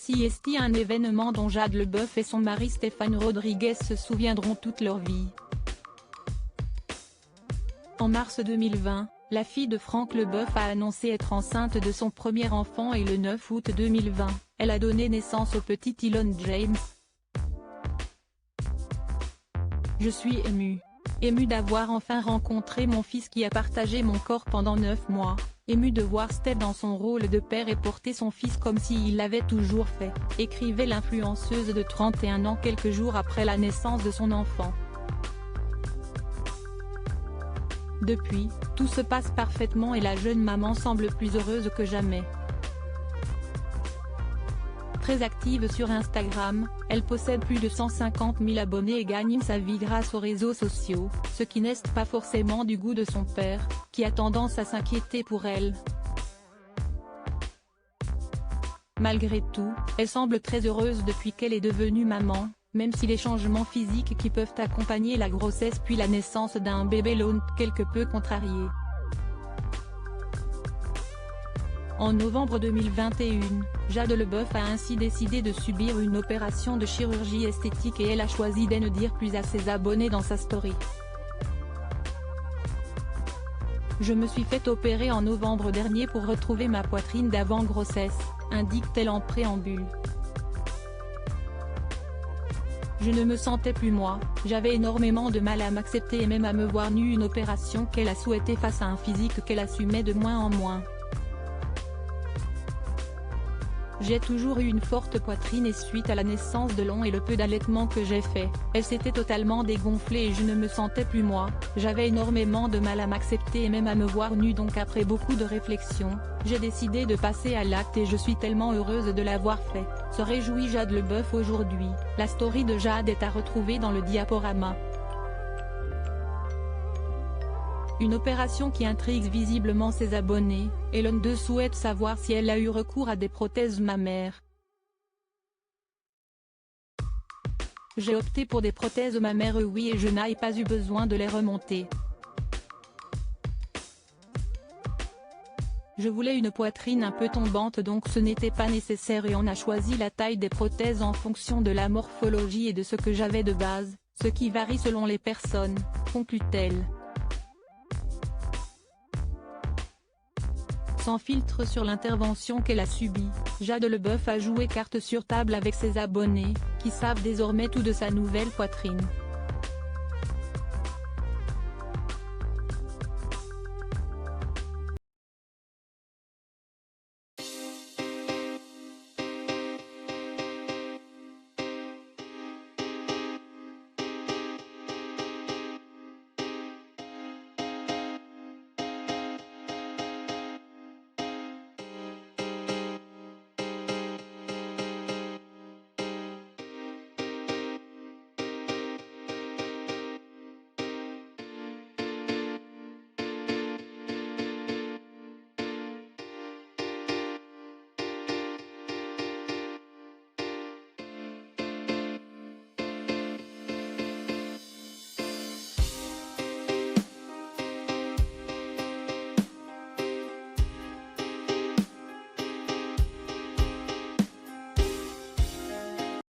Ceci est un événement dont Jade Leboeuf et son mari Stéphane Rodriguez se souviendront toute leur vie. En mars 2020, la fille de Franck Leboeuf a annoncé être enceinte de son premier enfant et le 9 août 2020, elle a donné naissance au petit Elon James. Je suis émue d'avoir enfin rencontré mon fils qui a partagé mon corps pendant 9 mois, émue de voir Steph dans son rôle de père et porter son fils comme s'il l'avait toujours fait, écrivait l'influenceuse de 31 ans quelques jours après la naissance de son enfant. Depuis, tout se passe parfaitement et la jeune maman semble plus heureuse que jamais. Très active sur Instagram, elle possède plus de 150 000 abonnés et gagne sa vie grâce aux réseaux sociaux, ce qui n'est pas forcément du goût de son père, qui a tendance à s'inquiéter pour elle. Malgré tout, elle semble très heureuse depuis qu'elle est devenue maman, même si les changements physiques qui peuvent accompagner la grossesse puis la naissance d'un bébé l'ont quelque peu contrariée. En novembre 2021, Jade Leboeuf a ainsi décidé de subir une opération de chirurgie esthétique et elle a choisi de ne dire plus à ses abonnés dans sa story. Je me suis fait opérer en novembre dernier pour retrouver ma poitrine d'avant grossesse, indique-t-elle en préambule. Je ne me sentais plus moi, j'avais énormément de mal à m'accepter et même à me voir nue, une opération qu'elle a souhaitée face à un physique qu'elle assumait de moins en moins. J'ai toujours eu une forte poitrine et suite à la naissance de Lon et le peu d'allaitement que j'ai fait, elle s'était totalement dégonflée et je ne me sentais plus moi, j'avais énormément de mal à m'accepter et même à me voir nue, donc après beaucoup de réflexion, j'ai décidé de passer à l'acte et je suis tellement heureuse de l'avoir fait, se réjouit Jade Leboeuf aujourd'hui. La story de Jade est à retrouver dans le diaporama. Une opération qui intrigue visiblement ses abonnés, Elon 2 souhaite savoir si elle a eu recours à des prothèses mammaires. J'ai opté pour des prothèses mammaires oui et je n'ai pas eu besoin de les remonter. Je voulais une poitrine un peu tombante donc ce n'était pas nécessaire et on a choisi la taille des prothèses en fonction de la morphologie et de ce que j'avais de base, ce qui varie selon les personnes, conclut-elle. Sans filtre sur l'intervention qu'elle a subie, Jade Leboeuf a joué carte sur table avec ses abonnés, qui savent désormais tout de sa nouvelle poitrine.